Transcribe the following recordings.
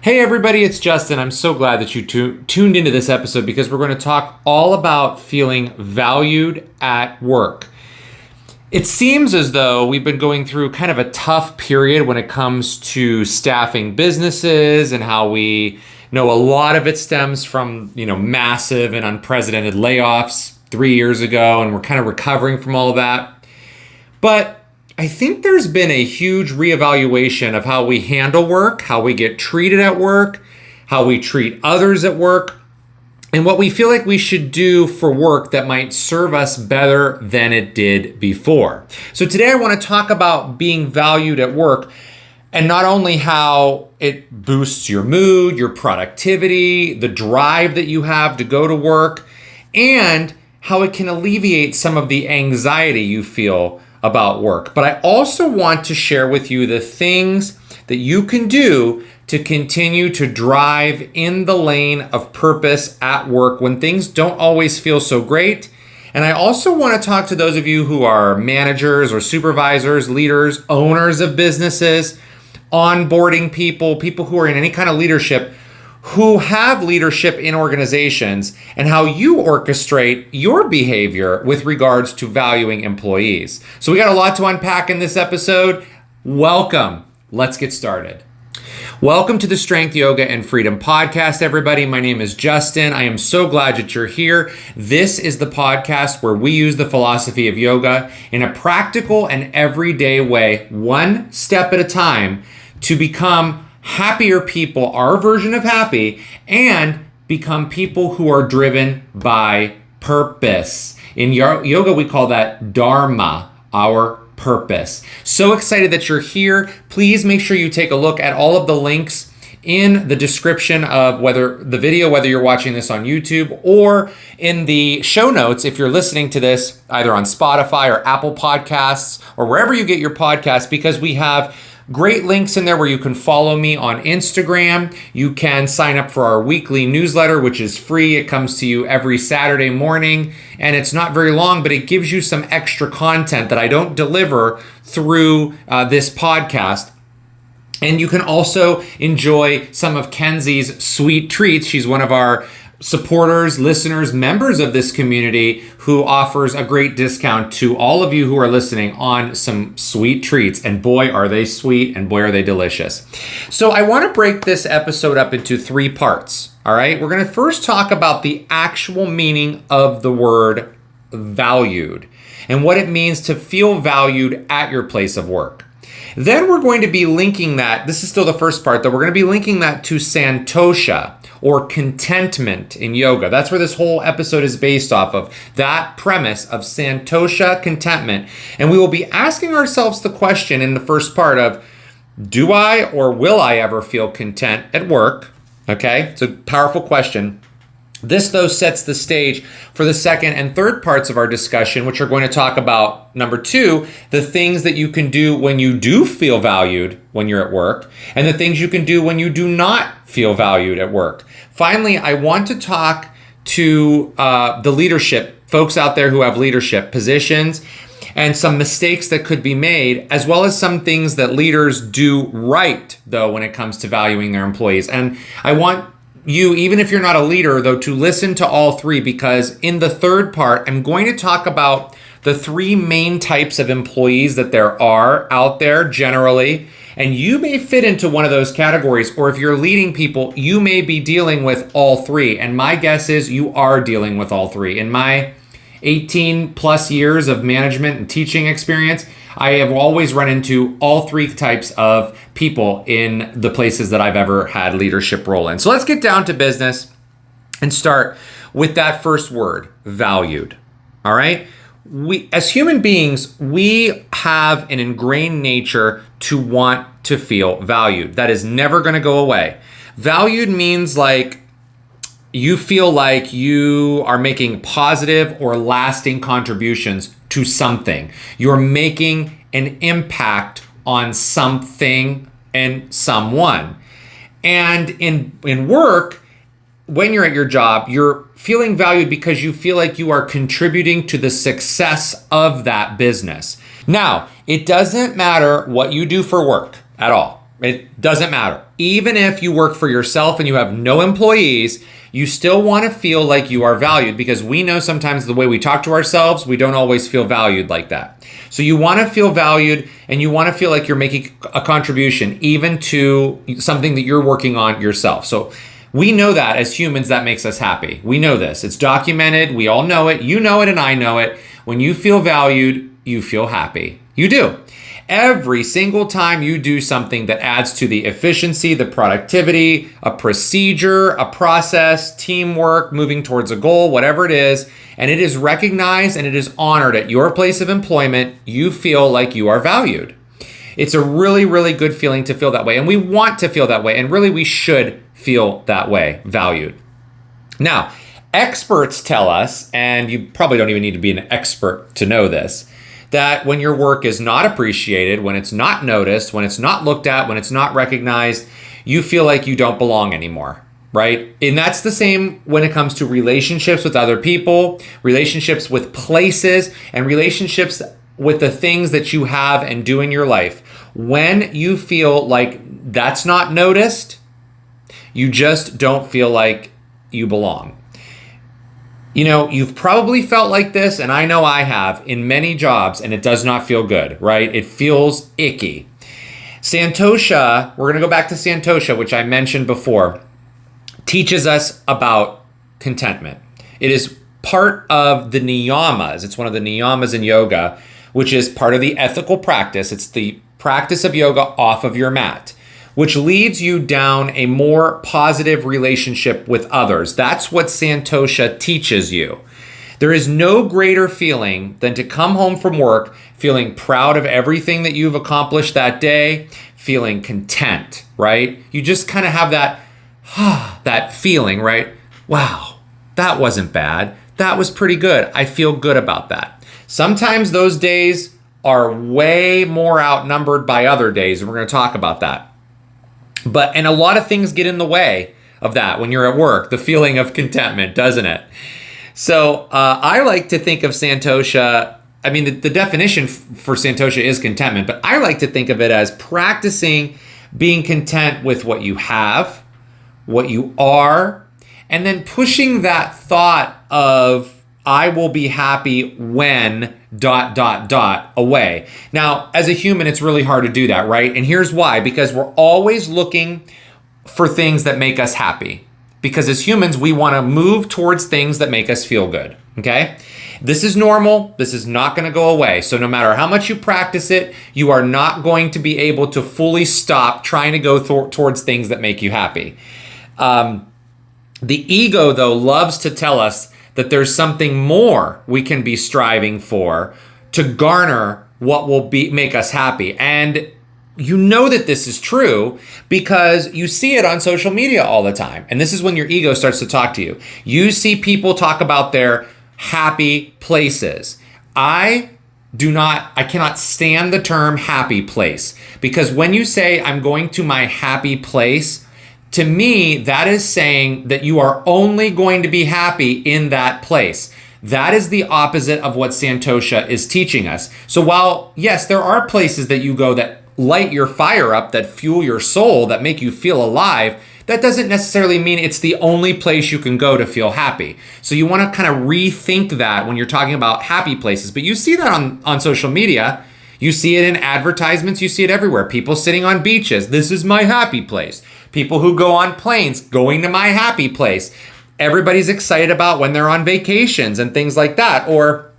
Hey everybody, it's Justin. I'm so glad that you tuned into this episode because we're going to talk all about feeling valued at work. It seems as though we've been going through kind of a tough period when it comes to staffing businesses and how we know a lot of it stems from, massive and unprecedented layoffs 3 years ago, and we're kind of recovering from all of that. But I think there's been a huge reevaluation of how we handle work, how we get treated at work, how we treat others at work, and what we feel like we should do for work that might serve us better than it did before. So today I want to talk about being valued at work, and not only how it boosts your mood, your productivity, the drive that you have to go to work, and how it can alleviate some of the anxiety you feel about work. But I also want to share with you the things that you can do to continue to drive in the lane of purpose at work when things don't always feel so great. And I also want to talk to those of you who are managers or supervisors, leaders, owners of businesses, onboarding people who are in any kind of leadership, who have leadership in organizations, and how you orchestrate your behavior with regards to valuing employees. So we got a lot to unpack in this episode. Welcome. Let's get started. Welcome to the Strength, Yoga, and Freedom podcast, everybody. My name is Justin. I am so glad that you're here. This is the podcast where we use the philosophy of yoga in a practical and everyday way, one step at a time, to become happier people, our version of happy, and become people who are driven by purpose. In yoga, we call that Dharma, our purpose. So excited that you're here. Please make sure you take a look at all of the links in the description of whether you're watching this on YouTube, or in the show notes if you're listening to this either on Spotify or Apple Podcasts or wherever you get your podcasts, because we have great links in there where you can follow me on Instagram. You can sign up for our weekly newsletter, which is free. It comes to you every Saturday morning, and it's not very long, but it gives you some extra content that I don't deliver through this podcast. And you can also enjoy some of Kenzie's sweet treats. She's one of our supporters, listeners, members of this community, who offers a great discount to all of you who are listening on some sweet treats. And boy, are they sweet, and boy, are they delicious. So I want to break this episode up into 3 parts. All right. We're going to first talk about the actual meaning of the word valued and what it means to feel valued at your place of work. Then we're going to be linking that, this is still the first part, though, we're going to be linking that to santosha, or contentment in yoga. That's where this whole episode is based off of, that premise of santosha, contentment. And we will be asking ourselves the question in the first part of, do I or will I ever feel content at work? Okay, it's a powerful question. This, though, sets the stage for the second and third parts of our discussion, which are going to talk about, number 2, the things that you can do when you do feel valued when you're at work, and the things you can do when you do not feel valued at work. Finally, I want to talk to the leadership, folks out there who have leadership positions, and some mistakes that could be made, as well as some things that leaders do right, though, when it comes to valuing their employees. And I want you, even if you're not a leader, though, to listen to all 3, because in the third part, I'm going to talk about the 3 main types of employees that there are out there generally. And you may fit into one of those categories, or if you're leading people, you may be dealing with all 3. And my guess is you are dealing with all 3. In my 18 plus years of management and teaching experience, I have always run into all 3 types of people in the places that I've ever had leadership role in. So let's get down to business and start with that first word, valued. All right. We, as human beings, we have an ingrained nature to want to feel valued. That is never going to go away. Valued means like you feel like you are making positive or lasting contributions to something. You're making an impact on something and someone. And in work, when you're at your job, you're feeling valued because you feel like you are contributing to the success of that business. Now, it doesn't matter what you do for work at all. It doesn't matter. Even if you work for yourself and you have no employees, you still want to feel like you are valued, because we know sometimes the way we talk to ourselves, we don't always feel valued like that. So you want to feel valued, and you want to feel like you're making a contribution even to something that you're working on yourself. So we know that as humans, that makes us happy. We know this. It's documented. We all know it. You know it and I know it. When you feel valued, you feel happy. You do. Every single time you do something that adds to the efficiency, the productivity, a procedure, a process, teamwork, moving towards a goal, whatever it is, and it is recognized and it is honored at your place of employment, you feel like you are valued. It's a really, really good feeling to feel that way. And we want to feel that way. And really, we should feel that way, valued. Now, experts tell us, and you probably don't even need to be an expert to know this, that when your work is not appreciated, when it's not noticed, when it's not looked at, when it's not recognized, you feel like you don't belong anymore, right? And that's the same when it comes to relationships with other people, relationships with places, and relationships with the things that you have and do in your life. When you feel like that's not noticed, you just don't feel like you belong. You know, you've probably felt like this, and I know I have, in many jobs, and it does not feel good, right? It feels icky. Santosha, we're going to go back to Santosha, which I mentioned before, teaches us about contentment. It is part of the niyamas. It's one of the niyamas in yoga, which is part of the ethical practice. It's the practice of yoga off of your mat, which leads you down a more positive relationship with others. That's what Santosha teaches you. There is no greater feeling than to come home from work feeling proud of everything that you've accomplished that day, feeling content, right? You just kind of have that, that feeling, right? Wow, that wasn't bad. That was pretty good. I feel good about that. Sometimes those days are way more outnumbered by other days, and we're going to talk about that. And a lot of things get in the way of that when you're at work, the feeling of contentment, doesn't it? So I like to think of Santosha, I mean, the definition for Santosha is contentment, but I like to think of it as practicing being content with what you have, what you are, and then pushing that thought of, I will be happy when ... away. Now, as a human, it's really hard to do that, right? And here's why, because we're always looking for things that make us happy. Because as humans, we want to move towards things that make us feel good, okay? This is normal. This is not going to go away. So no matter how much you practice it, you are not going to be able to fully stop trying to go towards things that make you happy. The ego, though, loves to tell us that there's something more we can be striving for to garner what will make us happy. And you know that this is true because you see it on social media all the time. And this is when your ego starts to talk to you. You see people talk about their happy places. I cannot stand the term happy place, because when you say I'm going to my happy place, to me, that is saying that you are only going to be happy in that place. That is the opposite of what Santosha is teaching us. So while, yes, there are places that you go that light your fire up, that fuel your soul, that make you feel alive, that doesn't necessarily mean it's the only place you can go to feel happy. So you want to kind of rethink that when you're talking about happy places. But you see that on social media. You see it in advertisements. You see it everywhere. People sitting on beaches. This is my happy place. People who go on planes, going to my happy place. Everybody's excited about when they're on vacations and things like that. Or,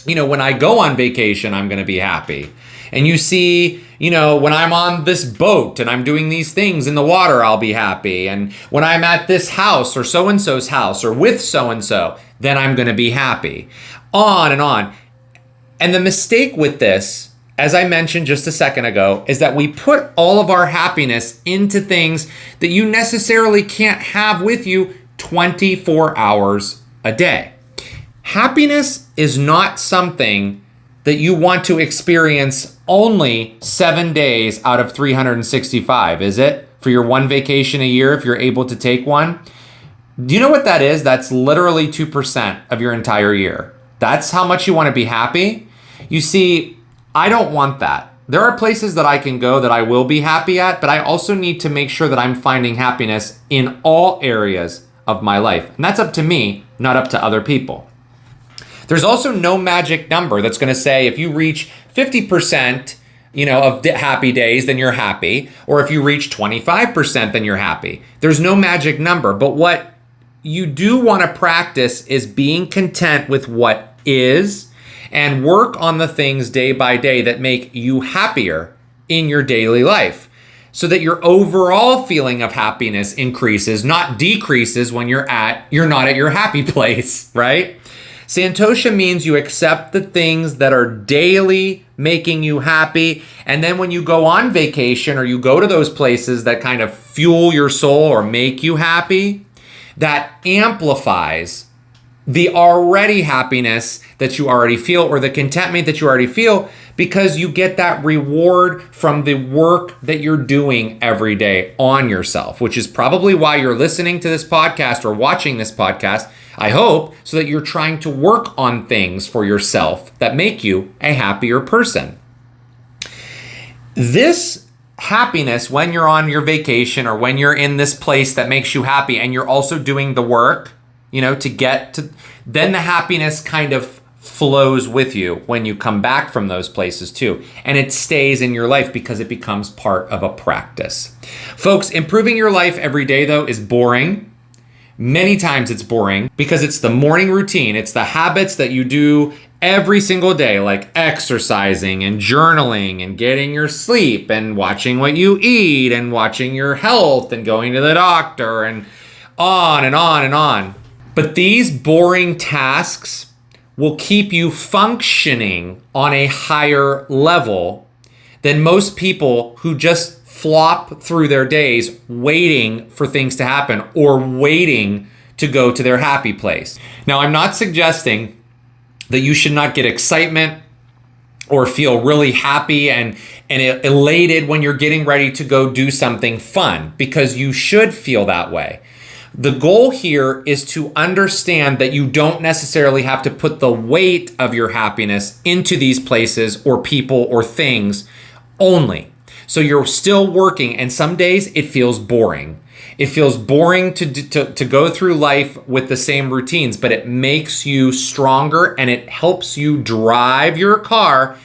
when I go on vacation, I'm going to be happy. And you see, when I'm on this boat and I'm doing these things in the water, I'll be happy. And when I'm at this house or so-and-so's house or with so-and-so, then I'm going to be happy. On and on. And the mistake with this, as I mentioned just a second ago, is that we put all of our happiness into things that you necessarily can't have with you 24 hours a day. Happiness is not something that you want to experience only 7 days out of 365, is it? For your one vacation a year, if you're able to take one. Do you know what that is? That's literally 2% of your entire year. That's how much you want to be happy. You see, I don't want that. There are places that I can go that I will be happy at, but I also need to make sure that I'm finding happiness in all areas of my life. And that's up to me, not up to other people. There's also no magic number that's going to say if you reach 50%, of happy days, then you're happy. Or if you reach 25%, then you're happy. There's no magic number. But what you do want to practice is being content with what is and work on the things day by day that make you happier in your daily life so that your overall feeling of happiness increases, not decreases when you're not at your happy place, right? Santosha means you accept the things that are daily making you happy. And then when you go on vacation or you go to those places that kind of fuel your soul or make you happy, that amplifies the already happiness that you already feel or the contentment that you already feel because you get that reward from the work that you're doing every day on yourself, which is probably why you're listening to this podcast or watching this podcast, I hope, so that you're trying to work on things for yourself that make you a happier person. This happiness when you're on your vacation or when you're in this place that makes you happy and you're also doing the work, to get to, then the happiness kind of flows with you when you come back from those places too. And it stays in your life because it becomes part of a practice. Folks, improving your life every day though is boring. Many times it's boring because it's the morning routine. It's the habits that you do every single day, like exercising and journaling and getting your sleep and watching what you eat and watching your health and going to the doctor and on and on and on. But these boring tasks will keep you functioning on a higher level than most people who just flop through their days waiting for things to happen or waiting to go to their happy place. Now, I'm not suggesting that you should not get excitement or feel really happy and elated when you're getting ready to go do something fun, because you should feel that way. The goal here is to understand that you don't necessarily have to put the weight of your happiness into these places or people or things only. So you're still working, and some days it feels boring. It feels boring to go through life with the same routines, but it makes you stronger and it helps you drive your car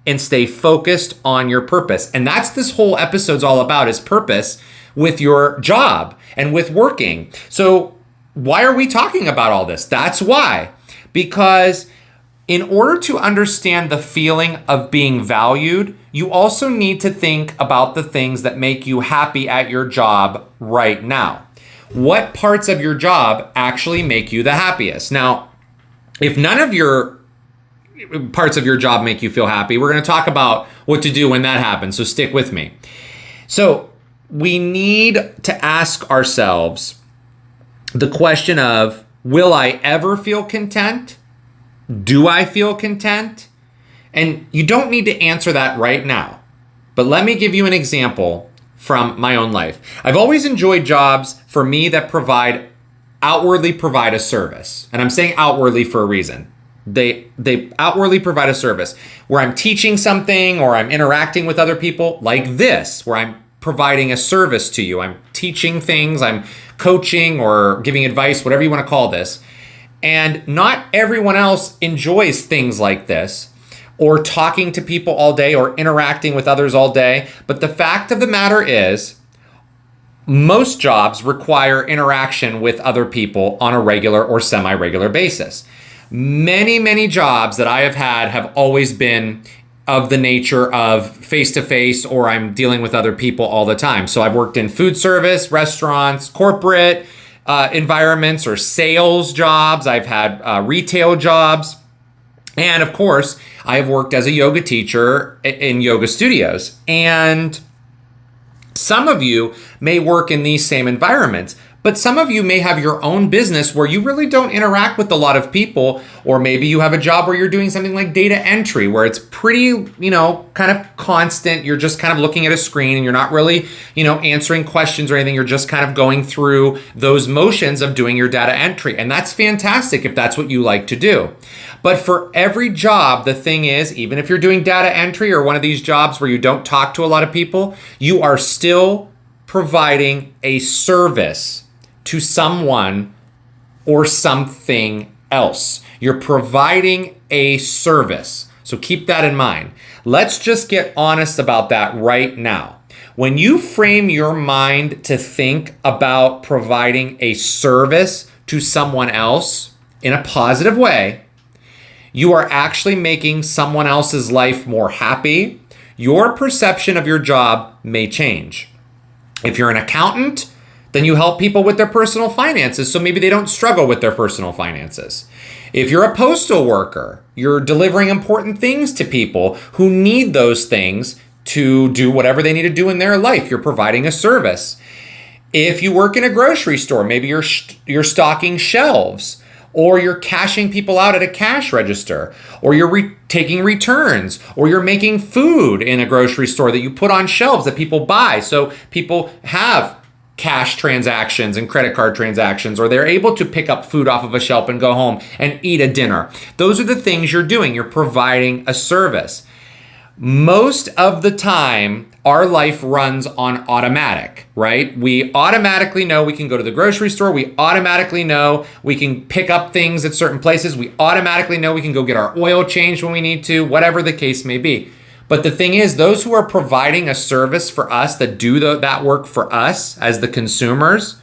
and stay focused on your purpose. And that's this whole episode's all about, is purpose with your job and with working. So why are we talking about all this? That's why. Because in order to understand the feeling of being valued, you also need to think about the things that make you happy at your job right now. What parts of your job actually make you the happiest? Now, if none of your parts of your job make you feel happy, we're going to talk about what to do when that happens. So stick with me. So we need to ask ourselves the question of, will I ever feel content? Do I feel content? And you don't need to answer that right now. But let me give you an example from my own life. I've always enjoyed jobs for me that outwardly provide a service. And I'm saying outwardly for a reason. They outwardly provide a service where I'm teaching something or I'm interacting with other people, like this, where I'm providing a service to you. I'm teaching things, I'm coaching or giving advice, whatever you want to call this. And not everyone else enjoys things like this, or talking to people all day or interacting with others all day. But the fact of the matter is, most jobs require interaction with other people on a regular or semi-regular basis. Many, many jobs that I have had have always been of the nature of face-to-face, or I'm dealing with other people all the time. So I've worked in food service, restaurants, corporate environments, or sales jobs. I've had retail jobs. And of course, I have worked as a yoga teacher in yoga studios. And some of you may work in these same environments, But some of you may have your own business where you really don't interact with a lot of people, or maybe you have a job where you're doing something like data entry, where it's pretty, kind of constant. You're just kind of looking at a screen and you're not really, answering questions or anything. You're just kind of going through those motions of doing your data entry. And that's fantastic if that's what you like to do. But for every job, the thing is, even if you're doing data entry or one of these jobs where you don't talk to a lot of people, you are still providing a service to someone or something else. You're providing a service. So keep that in mind. Let's just get honest about that right now. When you frame your mind to think about providing a service to someone else in a positive way, you are actually making someone else's life more happy. Your perception of your job may change. If you're an accountant, then you help people with their personal finances, so maybe they don't struggle with their personal finances. If you're a postal worker, you're delivering important things to people who need those things to do whatever they need to do in their life. You're providing a service. If you work in a grocery store, maybe you're stocking shelves, or you're cashing people out at a cash register, or you're taking returns, or you're making food in a grocery store that you put on shelves that people buy, so people have cash transactions and credit card transactions, or they're able to pick up food off of a shelf and go home and eat a dinner. Those are the things you're doing. You're providing a service. Most of the time, our life runs on automatic, right? We automatically know we can go to the grocery store. We automatically know we can pick up things at certain places. We automatically know we can go get our oil changed when we need to, whatever the case may be. But the thing is, those who are providing a service for us, that do that work for us as the consumers,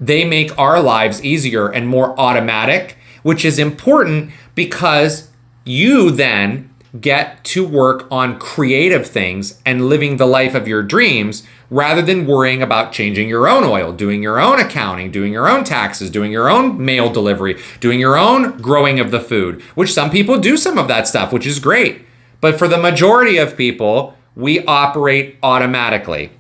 they make our lives easier and more automatic, which is important because you then get to work on creative things and living the life of your dreams rather than worrying about changing your own oil, doing your own accounting, doing your own taxes, doing your own mail delivery, doing your own growing of the food, which some people do some of that stuff, which is great. But for the majority of people, we operate automatically.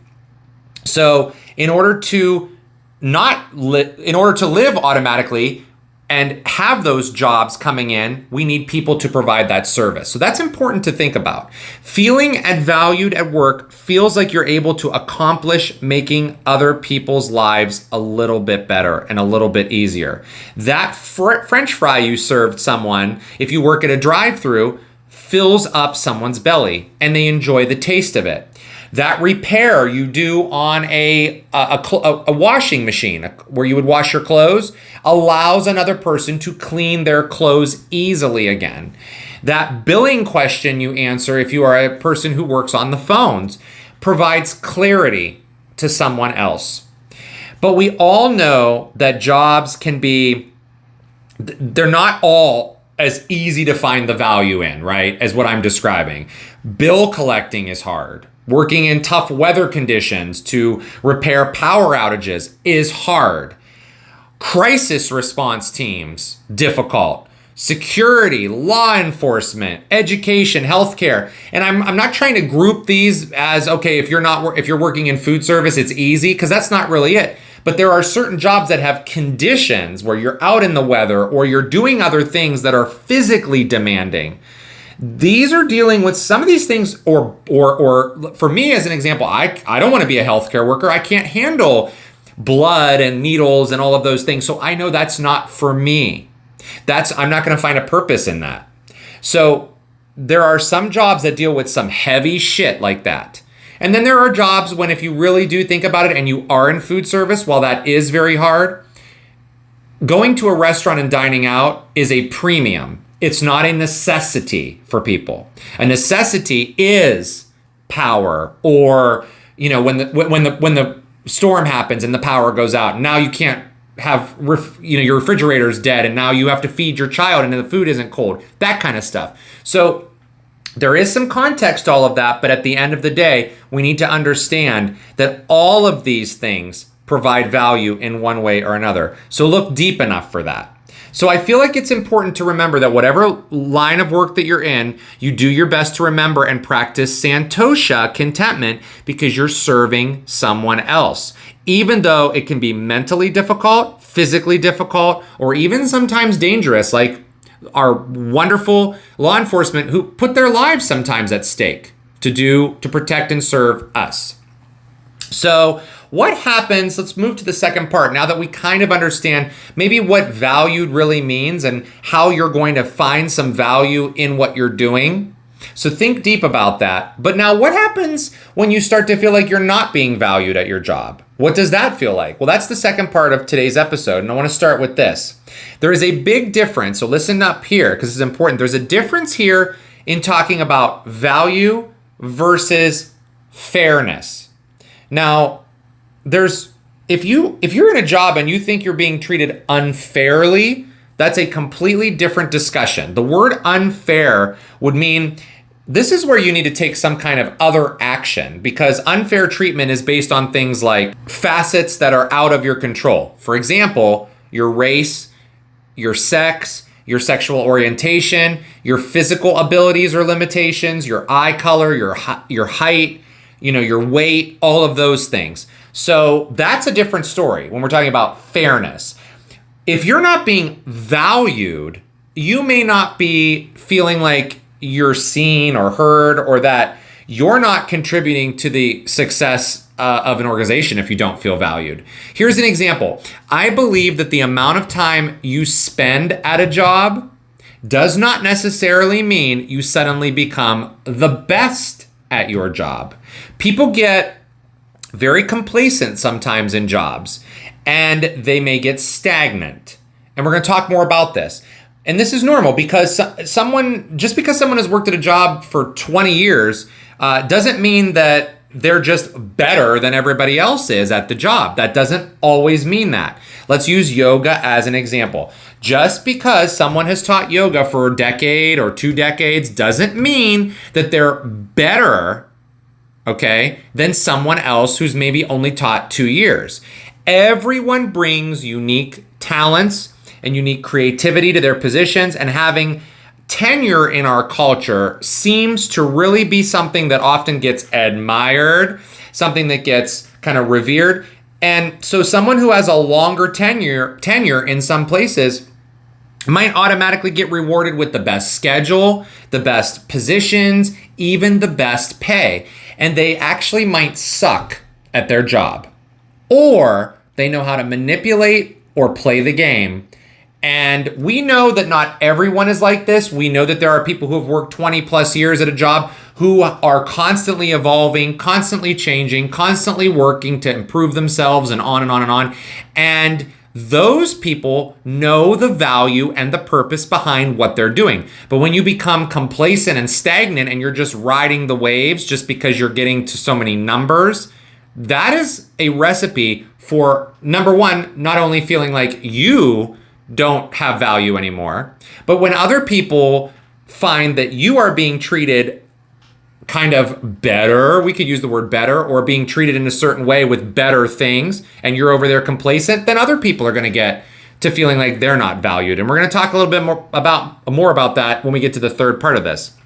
So in order to live automatically and have those jobs coming in, we need people to provide that service. So that's important to think about. Feeling valued at work feels like you're able to accomplish making other people's lives a little bit better and a little bit easier. That French fry you served someone, if you work at a drive-through, fills up someone's belly and they enjoy the taste of it. That repair you do on a washing machine where you would wash your clothes allows another person to clean their clothes easily again. That billing question you answer if you are a person who works on the phones provides clarity to someone else. But we all know that jobs they're not all as easy to find the value in, right? As what I'm describing. Bill collecting is hard. Working in tough weather conditions to repair power outages is hard. Crisis response teams, difficult. Security, law enforcement, education, healthcare. And I'm not trying to group these as, okay, if you're working in food service, it's easy, because that's not really it. But there are certain jobs that have conditions where you're out in the weather or you're doing other things that are physically demanding. These are dealing with some of these things, or for me as an example, I don't want to be a healthcare worker. I can't handle blood and needles and all of those things. So I know that's not for me. I'm not going to find a purpose in that. So there are some jobs that deal with some heavy shit like that. And then there are jobs when, if you really do think about it and you are in food service, while that is very hard, going to a restaurant and dining out is a premium. It's not a necessity for people. A necessity is power, or when the storm happens and the power goes out, and now you can't have your refrigerator's dead, and now you have to feed your child, and the food isn't cold. That kind of stuff. So there is some context to all of that, but at the end of the day, we need to understand that all of these things provide value in one way or another. So look deep enough for that. So I feel like it's important to remember that whatever line of work that you're in, you do your best to remember and practice santosha, contentment, because you're serving someone else. Even though it can be mentally difficult, physically difficult, or even sometimes dangerous, like our wonderful law enforcement who put their lives sometimes at stake to protect and serve us. So what happens, let's move to the second part, now that we kind of understand maybe what valued really means and how you're going to find some value in what you're doing. So think deep about that. But now what happens when you start to feel like you're not being valued at your job? What does that feel like? Well, that's the second part of today's episode, and I want to start with this. There is a big difference, so listen up here because it's important. There's a difference here in talking about value versus fairness. Now, if you're in a job and you think you're being treated unfairly, that's a completely different discussion. The word unfair would mean this is where you need to take some kind of other action, because unfair treatment is based on things like facets that are out of your control. For example, your race, your sex, your sexual orientation, your physical abilities or limitations, your eye color, your height, your weight, all of those things. So that's a different story when we're talking about fairness. If you're not being valued, you may not be feeling like you're seen or heard, or that you're not contributing to the success of an organization if you don't feel valued. Here's an example. I believe that the amount of time you spend at a job does not necessarily mean you suddenly become the best at your job. People get very complacent sometimes in jobs, and they may get stagnant. And we're going to talk more about this. And this is normal because just because someone has worked at a job for 20 years doesn't mean that they're just better than everybody else is at the job. That doesn't always mean that. Let's use yoga as an example. Just because someone has taught yoga for a decade or 2 decades doesn't mean that they're better, okay, than someone else who's maybe only taught 2 years. Everyone brings unique talents and unique creativity to their positions, and having tenure in our culture seems to really be something that often gets admired, something that gets kind of revered. And so someone who has a longer tenure in some places might automatically get rewarded with the best schedule, the best positions, even the best pay. And they actually might suck at their job, or they know how to manipulate or play the game. And we know that not everyone is like this. We know that there are people who have worked 20 plus years at a job who are constantly evolving, constantly changing, constantly working to improve themselves, and on and on and on. And those people know the value and the purpose behind what they're doing. But when you become complacent and stagnant and you're just riding the waves just because you're getting to so many numbers, that is a recipe for, number one, not only feeling like you don't have value anymore, but when other people find that you are being treated kind of better, we could use the word better, or being treated in a certain way with better things, and you're over there complacent, then other people are going to get to feeling like they're not valued. And we're going to talk a little bit more about that when we get to the third part of this.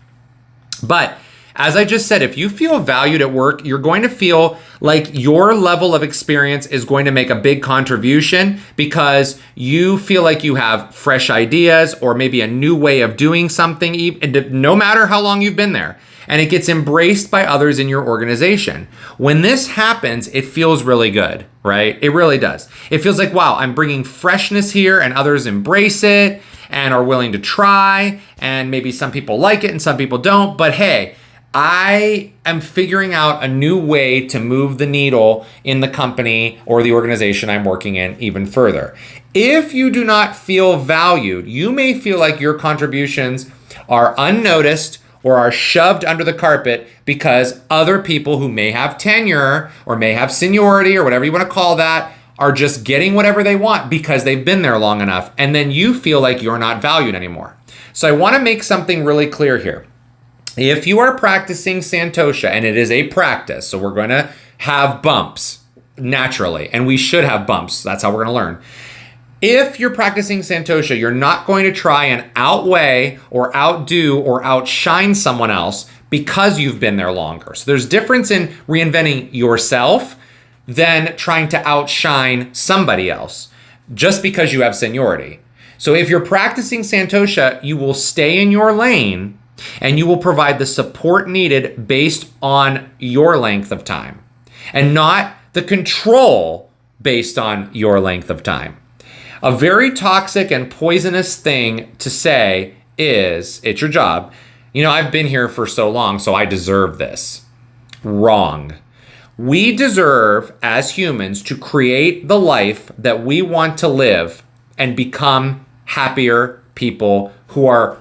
But as I just said, if you feel valued at work, you're going to feel like your level of experience is going to make a big contribution, because you feel like you have fresh ideas or maybe a new way of doing something, no matter how long you've been there. And it gets embraced by others in your organization. When this happens, it feels really good, right? It really does. It feels like, wow, I'm bringing freshness here, and others embrace it and are willing to try. And maybe some people like it and some people don't. But hey, I am figuring out a new way to move the needle in the company or the organization I'm working in even further. If you do not feel valued, you may feel like your contributions are unnoticed or are shoved under the carpet because other people who may have tenure or may have seniority or whatever you want to call that are just getting whatever they want because they've been there long enough. And then you feel like you're not valued anymore. So I want to make something really clear here. If you are practicing Santosha, and it is a practice, so we're going to have bumps naturally, and we should have bumps. That's how we're going to learn. If you're practicing Santosha, you're not going to try and outweigh or outdo or outshine someone else because you've been there longer. So there's difference in reinventing yourself than trying to outshine somebody else just because you have seniority. So if you're practicing Santosha, you will stay in your lane and you will provide the support needed based on your length of time and not the control based on your length of time. A very toxic and poisonous thing to say is, it's your job. I've been here for so long, so I deserve this. Wrong. We deserve, as humans, to create the life that we want to live and become happier people who are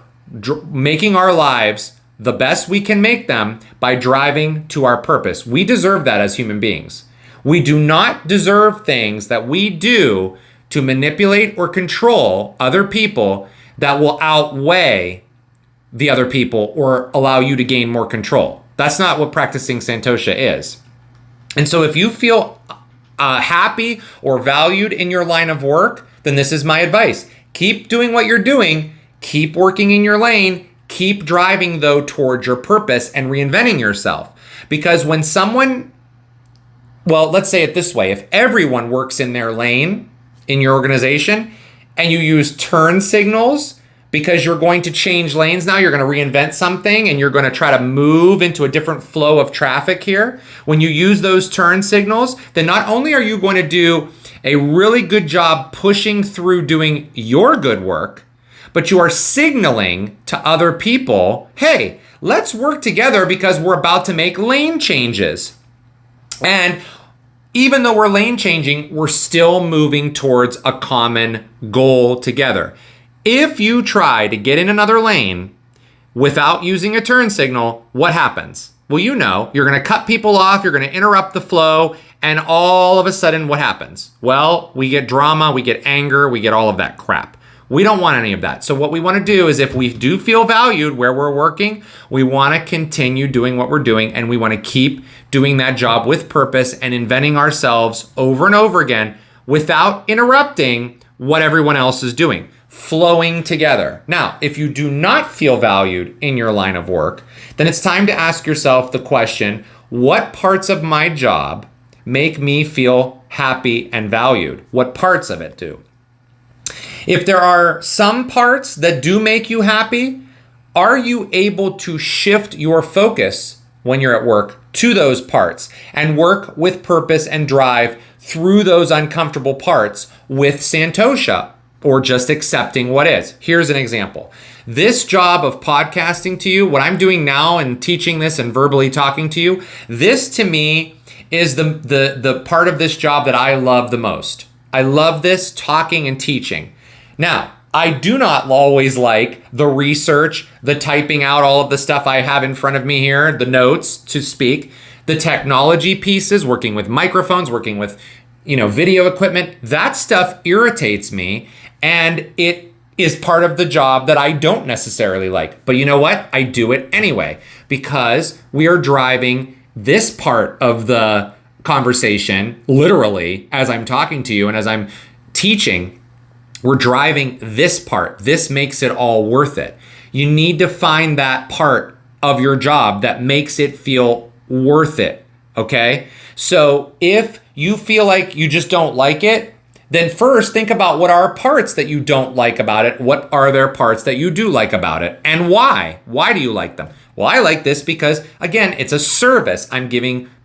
making our lives the best we can make them by driving to our purpose. We deserve that as human beings. We do not deserve things that we do to manipulate or control other people that will outweigh the other people or allow you to gain more control. That's not what practicing Santosha is. And so if you feel happy or valued in your line of work, then this is my advice. Keep doing what you're doing. Keep working in your lane. Keep driving, though, towards your purpose and reinventing yourself. Because when someone, let's say it this way, if everyone works in their lane in your organization and you use turn signals because you're going to change lanes now, you're going to reinvent something and you're going to try to move into a different flow of traffic here. When you use those turn signals, then not only are you going to do a really good job pushing through doing your good work, but you are signaling to other people, hey, let's work together because we're about to make lane changes. And even though we're lane changing, we're still moving towards a common goal together. If you try to get in another lane without using a turn signal, what happens? Well, you're going to cut people off, you're going to interrupt the flow, and all of a sudden, what happens? Well, we get drama, we get anger, we get all of that crap. We don't want any of that. So what we want to do is if we do feel valued where we're working, we want to continue doing what we're doing and we want to keep doing that job with purpose and inventing ourselves over and over again without interrupting what everyone else is doing, flowing together. Now, if you do not feel valued in your line of work, then it's time to ask yourself the question, what parts of my job make me feel happy and valued? What parts of it do? If there are some parts that do make you happy, are you able to shift your focus when you're at work to those parts and work with purpose and drive through those uncomfortable parts with Santosha or just accepting what is? Here's an example. This job of podcasting to you, what I'm doing now and teaching this and verbally talking to you, this to me is the part of this job that I love the most. I love this talking and teaching. Now, I do not always like the research, the typing out all of the stuff I have in front of me here, the notes to speak, the technology pieces, working with microphones, working with, video equipment. That stuff irritates me and it is part of the job that I don't necessarily like. But you know what? I do it anyway because we are driving this part of the conversation literally as I'm talking to you and as I'm teaching. We're driving this part. This makes it all worth it. You need to find that part of your job that makes it feel worth it, okay? So if you feel like you just don't like it, then first think about what are parts that you don't like about it. What are there parts that you do like about it? And why? Why do you like them? Well, I like this because, again, it's a service I'm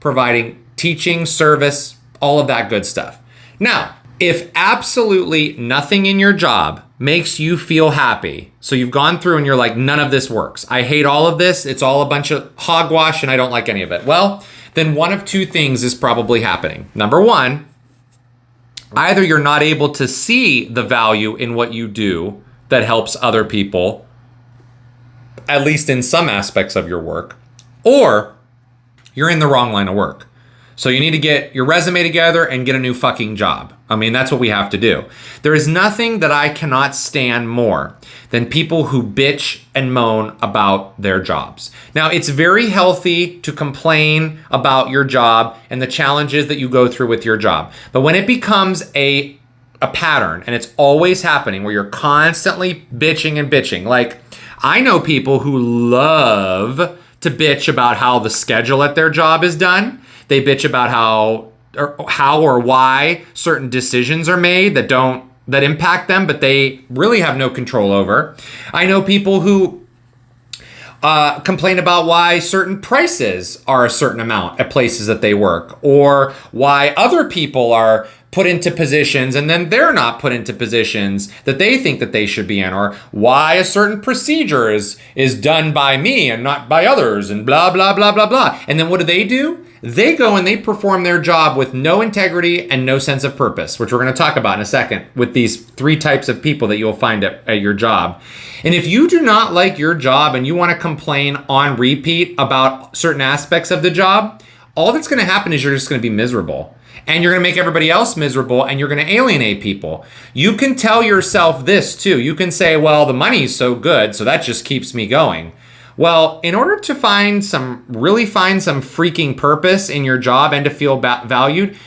providing teaching, service, all of that good stuff. Now, if absolutely nothing in your job makes you feel happy, so you've gone through and you're like, none of this works. I hate all of this. It's all a bunch of hogwash and I don't like any of it. Well, then one of two things is probably happening. Number one, either you're not able to see the value in what you do that helps other people, at least in some aspects of your work, or you're in the wrong line of work. So you need to get your resume together and get a new fucking job. I mean, that's what we have to do. There is nothing that I cannot stand more than people who bitch and moan about their jobs. Now, it's very healthy to complain about your job and the challenges that you go through with your job. But when it becomes a a pattern, and it's always happening where you're constantly bitching and bitching. Like, I know people who love to bitch about how the schedule at their job is done. They bitch about how or why certain decisions are made that impact them, but they really have no control over. I know people who complain about why certain prices are a certain amount at places that they work, or why other people are put into positions and then they're not put into positions that they think that they should be in, or why a certain procedure is done by me and not by others, and blah, blah, blah, blah, blah. And then what do? They go and they perform their job with no integrity and no sense of purpose, which we're going to talk about in a second with these 3 types of people that you'll find at your job. And if you do not like your job and you want to complain on repeat about certain aspects of the job, all that's going to happen is you're just going to be miserable. And you're going to make everybody else miserable, and you're going to alienate people. You can tell yourself this too. You can say, well, the money's so good, so that just keeps me going. Well, in order to find some freaking purpose in your job and to feel valued,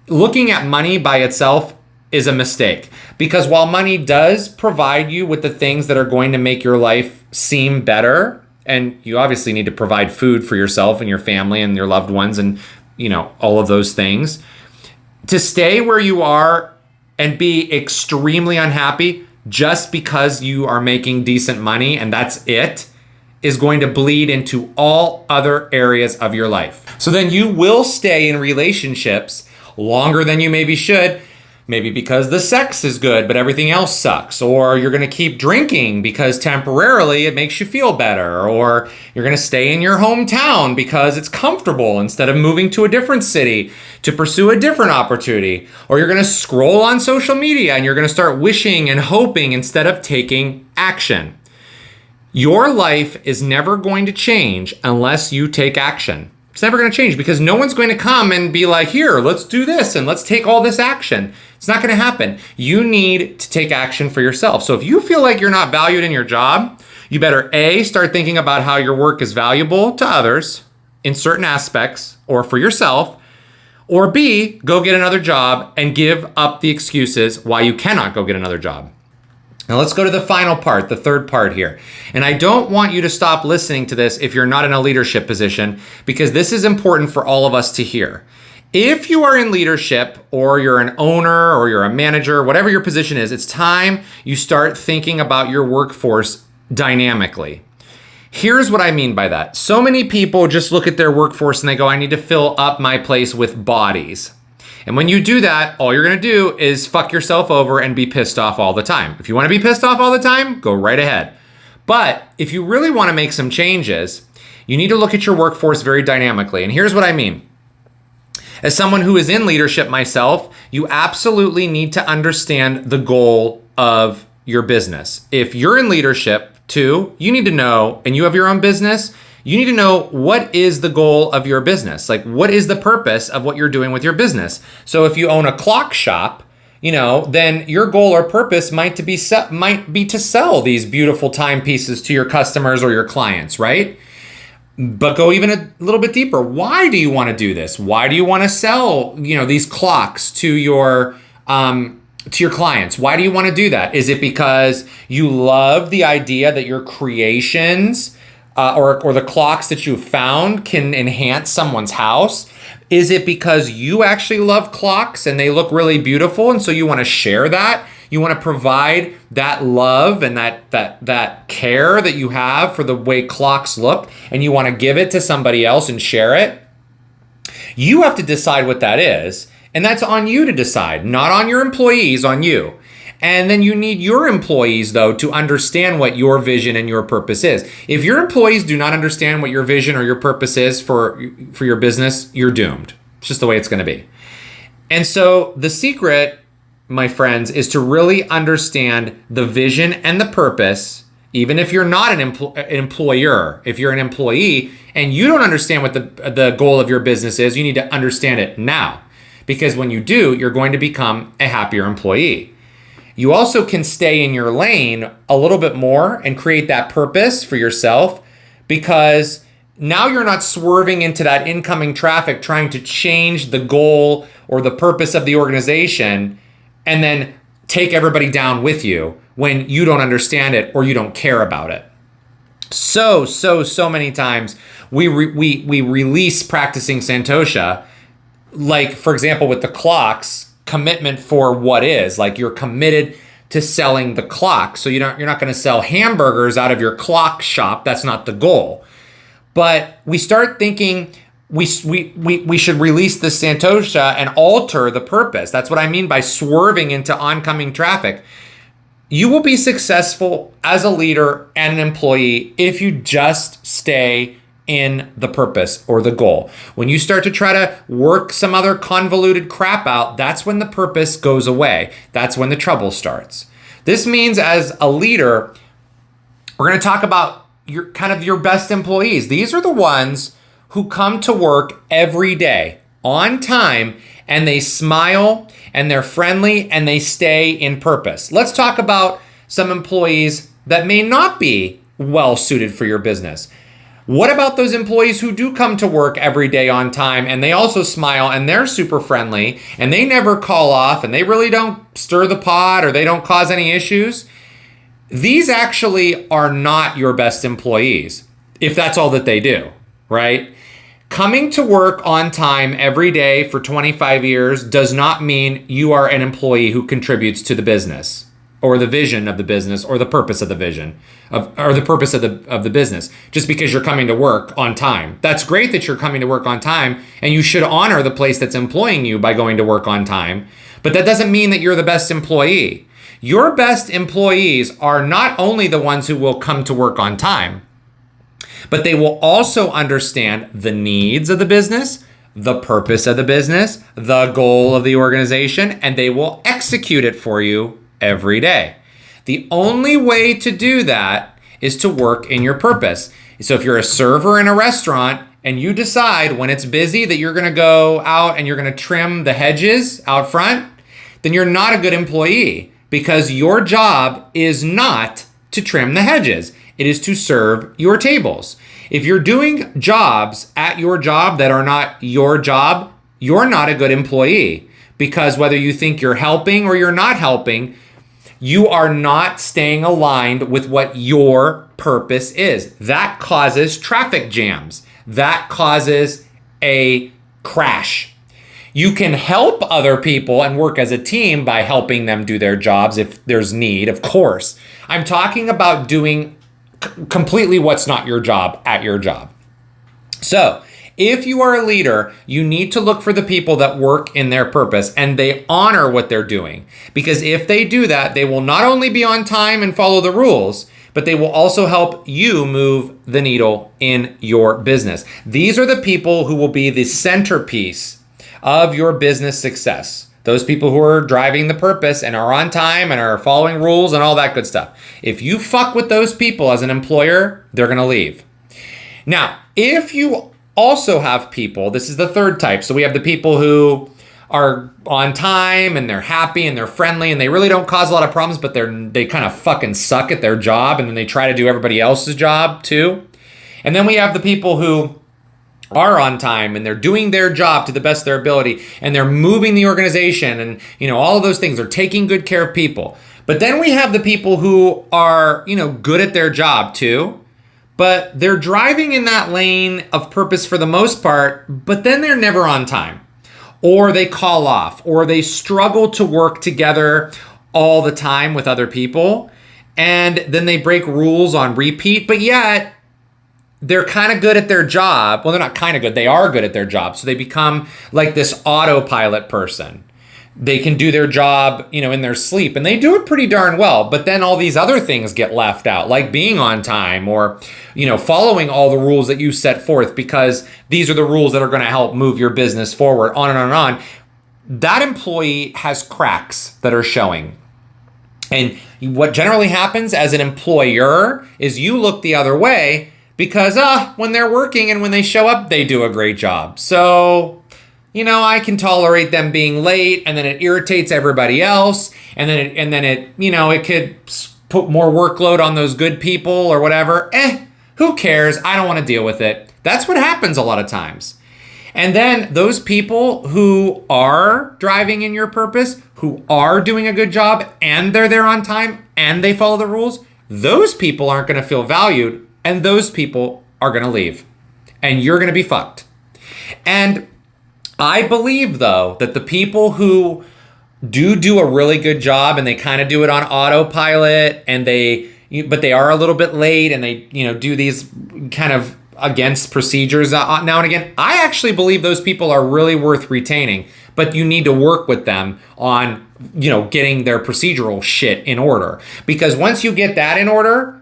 looking at money by itself is a mistake. Because while money does provide you with the things that are going to make your life seem better, and you obviously need to provide food for yourself and your family and your loved ones and, all of those things, to stay where you are and be extremely unhappy just because you are making decent money and that's it, is going to bleed into all other areas of your life. So then you will stay in relationships longer than you maybe should, maybe because the sex is good, but everything else sucks. Or you're going to keep drinking because temporarily it makes you feel better. Or you're going to stay in your hometown because it's comfortable instead of moving to a different city to pursue a different opportunity. Or you're going to scroll on social media and you're going to start wishing and hoping instead of taking action. Your life is never going to change unless you take action. It's never going to change because no one's going to come and be like, here, let's do this and let's take all this action. It's not going to happen. You need to take action for yourself. So if you feel like you're not valued in your job, you better A, start thinking about how your work is valuable to others in certain aspects or for yourself, or B, go get another job and give up the excuses why you cannot go get another job. Now let's go to the final part, the third part here. And I don't want you to stop listening to this if you're not in a leadership position, because this is important for all of us to hear. If you are in leadership, or you're an owner, or you're a manager, whatever your position is, it's time you start thinking about your workforce dynamically. Here's what I mean by that. So many people just look at their workforce and they go, I need to fill up my place with bodies. And when you do that, all you're going to do is fuck yourself over and be pissed off all the time. If you want to be pissed off all the time, go right ahead. But if you really want to make some changes, you need to look at your workforce very dynamically. And here's what I mean. As someone who is in leadership myself, you absolutely need to understand the goal of your business. If you're in leadership too, you need to know, and you have your own business, you need to know what is the goal of your business. Like, what is the purpose of what you're doing with your business? So if you own a clock shop, then your goal or purpose might be to sell these beautiful timepieces to your customers or your clients, right? But go even a little bit deeper. Why do you want to do this? Why do you want to sell, these clocks to your clients? Why do you want to do that? Is it because you love the idea that your creations or the clocks that you found can enhance someone's house? Is it because you actually love clocks and they look really beautiful and so you want to share that? You want to provide that love and that care that you have for the way clocks look, and you want to give it to somebody else and share it? You have to decide what that is, and that's on you to decide, not on your employees, on you. And then you need your employees, though, to understand what your vision and your purpose is. If your employees do not understand what your vision or your purpose is for your business, you're doomed. It's just the way it's going to be. And so the secret, my friends, is to really understand the vision and the purpose, even if you're not an employer. If you're an employee and you don't understand what the goal of your business is, you need to understand it now. Because when you do, you're going to become a happier employee. You also can stay in your lane a little bit more and create that purpose for yourself, because now you're not swerving into that incoming traffic trying to change the goal or the purpose of the organization and then take everybody down with you when you don't understand it or you don't care about it. So many times we release practicing Santosha, like, for example, with the clocks, commitment for what is. Like, you're committed to selling the clock. So you're not going to sell hamburgers out of your clock shop. That's not the goal. But we start thinking we should release the Santosha and alter the purpose. That's what I mean by swerving into oncoming traffic. You will be successful as a leader and an employee if you just stay in the purpose or the goal. When you start to try to work some other convoluted crap out, that's when the purpose goes away. That's when the trouble starts. This means, as a leader, we're going to talk about your best employees. These are the ones who come to work every day on time, and they smile and they're friendly and they stay in purpose. Let's talk about some employees that may not be well suited for your business. What about those employees who do come to work every day on time and they also smile and they're super friendly and they never call off and they really don't stir the pot or they don't cause any issues? These actually are not your best employees if that's all that they do, right? Coming to work on time every day for 25 years does not mean you are an employee who contributes to the business or the vision of the business or the purpose of the vision or the purpose of the business, just because you're coming to work on time. That's great that you're coming to work on time, and you should honor the place that's employing you by going to work on time. But that doesn't mean that you're the best employee. Your best employees are not only the ones who will come to work on time, but they will also understand the needs of the business, the purpose of the business, the goal of the organization, and they will execute it for you every day. The only way to do that is to work in your purpose. So if you're a server in a restaurant and you decide when it's busy that you're going to go out and you're going to trim the hedges out front, then you're not a good employee, because your job is not to trim the hedges. It is to serve your tables. If you're doing jobs at your job that are not your job, you're not a good employee, because whether you think you're helping or you're not helping, you are not staying aligned with what your purpose is. That causes traffic jams. That causes a crash. You can help other people and work as a team by helping them do their jobs if there's need, of course. I'm talking about doing completely what's not your job at your job. So, if you are a leader, you need to look for the people that work in their purpose and they honor what they're doing. Because if they do that, they will not only be on time and follow the rules, but they will also help you move the needle in your business. These are the people who will be the centerpiece of your business success. Those people who are driving the purpose and are on time and are following rules and all that good stuff. If you fuck with those people as an employer, they're going to leave. Now, if you also have people, this is the third type. So we have the people who are on time and they're happy and they're friendly and they really don't cause a lot of problems, but they kind of fucking suck at their job and then they try to do everybody else's job too. And then we have the people who are on time and they're doing their job to the best of their ability and they're moving the organization and, all of those things. They're taking good care of people. But then we have the people who are, good at their job too, but they're driving in that lane of purpose for the most part, but then they're never on time, or they call off, or they struggle to work together all the time with other people. And then they break rules on repeat, but yet they're kind of good at their job. Well, they're not kind of good. They are good at their job. So they become like this autopilot person. They can do their job, in their sleep, and they do it pretty darn well. But then all these other things get left out, like being on time or, following all the rules that you set forth, because these are the rules that are going to help move your business forward, on and on and on. That employee has cracks that are showing. And what generally happens as an employer is you look the other way because, when they're working and when they show up, they do a great job. So, I can tolerate them being late, and then it irritates everybody else, and then it could put more workload on those good people or whatever. Who cares? I don't want to deal with it. That's what happens a lot of times. And then those people who are driving in your purpose, who are doing a good job, and they're there on time, and they follow the rules, those people aren't going to feel valued, and those people are going to leave. And you're going to be fucked. And I believe, though, that the people who do a really good job and they kind of do it on autopilot but they are a little bit late and they, do these kind of against procedures now and again. I actually believe those people are really worth retaining, but you need to work with them on, getting their procedural shit in order. Because once you get that in order,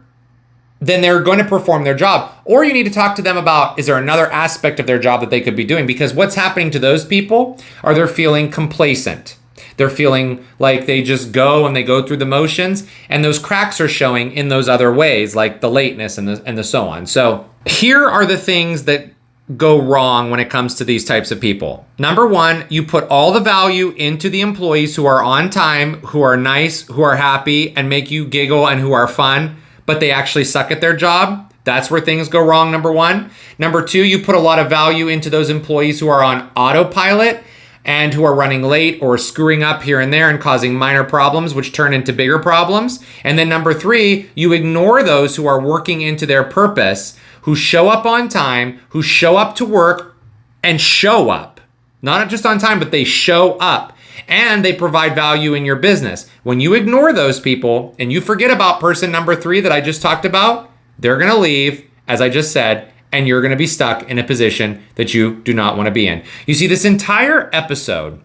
then they're going to perform their job. Or you need to talk to them about, is there another aspect of their job that they could be doing? Because what's happening to those people are they're feeling complacent. They're feeling like they just go and they go through the motions, and those cracks are showing in those other ways, like the lateness and the so on. So here are the things that go wrong when it comes to these types of people. Number one, you put all the value into the employees who are on time, who are nice, who are happy, and make you giggle and who are fun, but they actually suck at their job. That's where things go wrong, number one. Number two, you put a lot of value into those employees who are on autopilot and who are running late or screwing up here and there and causing minor problems, which turn into bigger problems. And then number three, you ignore those who are working into their purpose, who show up on time, who show up to work and show up. Not just on time, but they show up and they provide value in your business. When you ignore those people and you forget about person number three that I just talked about, they're gonna leave, as I just said, and you're going to be stuck in a position that you do not want to be in. You see, this entire episode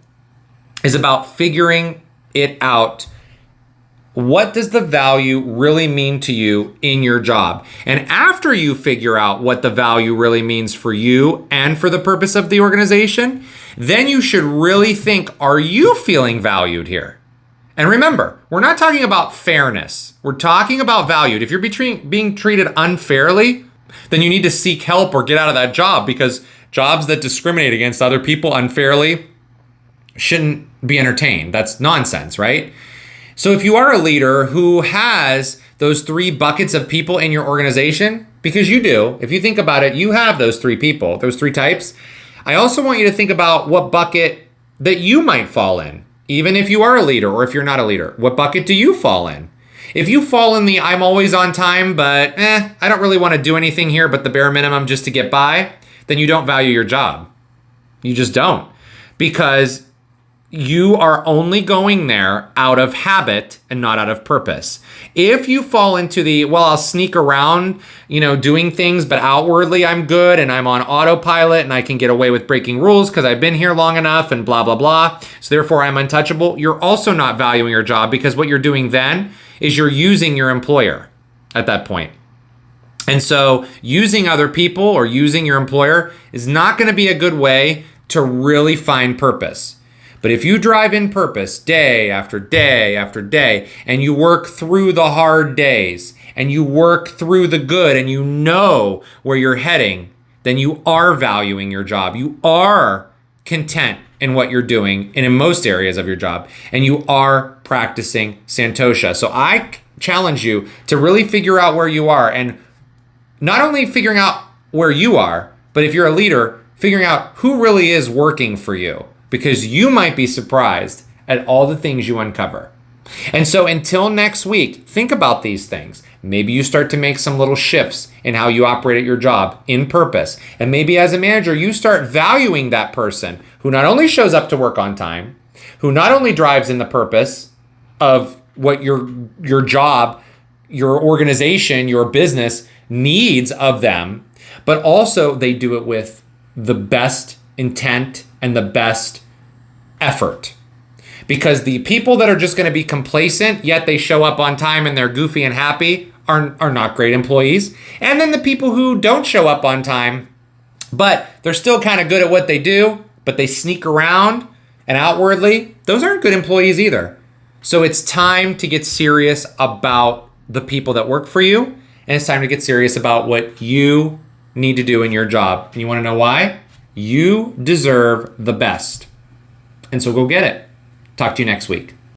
is about figuring it out. What does the value really mean to you in your job? And after you figure out what the value really means for you and for the purpose of the organization, then you should really think, are you feeling valued here? And remember, we're not talking about fairness. We're talking about valued. If you're being treated unfairly, then you need to seek help or get out of that job, because jobs that discriminate against other people unfairly shouldn't be entertained. That's nonsense, right? So if you are a leader who has those three buckets of people in your organization, because you do, if you think about it, you have those three people, those three types. I also want you to think about what bucket that you might fall in, even if you are a leader or if you're not a leader. What bucket do you fall in? If you fall in the I'm always on time, but I don't really want to do anything here but the bare minimum just to get by, then you don't value your job. You just don't. Because you are only going there out of habit and not out of purpose. If you fall into the, I'll sneak around, doing things, but outwardly I'm good and I'm on autopilot and I can get away with breaking rules because I've been here long enough and blah, blah, blah. So therefore I'm untouchable. You're also not valuing your job, because what you're doing then is you're using your employer at that point. And so using other people or using your employer is not going to be a good way to really find purpose. But if you drive in purpose day after day after day, and you work through the hard days, and you work through the good, and you know where you're heading, then you are valuing your job. You are content in what you're doing and in most areas of your job, and you are practicing Santosha. So I challenge you to really figure out where you are, and not only figuring out where you are, but if you're a leader, figuring out who really is working for you, because you might be surprised at all the things you uncover. And so until next week, think about these things. Maybe you start to make some little shifts in how you operate at your job in purpose. And maybe as a manager, you start valuing that person who not only shows up to work on time, who not only drives in the purpose of what your job, your organization, your business needs of them, but also they do it with the best intent and the best effort. Because the people that are just going to be complacent, yet they show up on time and they're goofy and happy, are not great employees. And then the people who don't show up on time, but they're still kind of good at what they do, but they sneak around and outwardly, those aren't good employees either. So it's time to get serious about the people that work for you, and it's time to get serious about what you need to do in your job. And you want to know why? You deserve the best. And so go get it. Talk to you next week.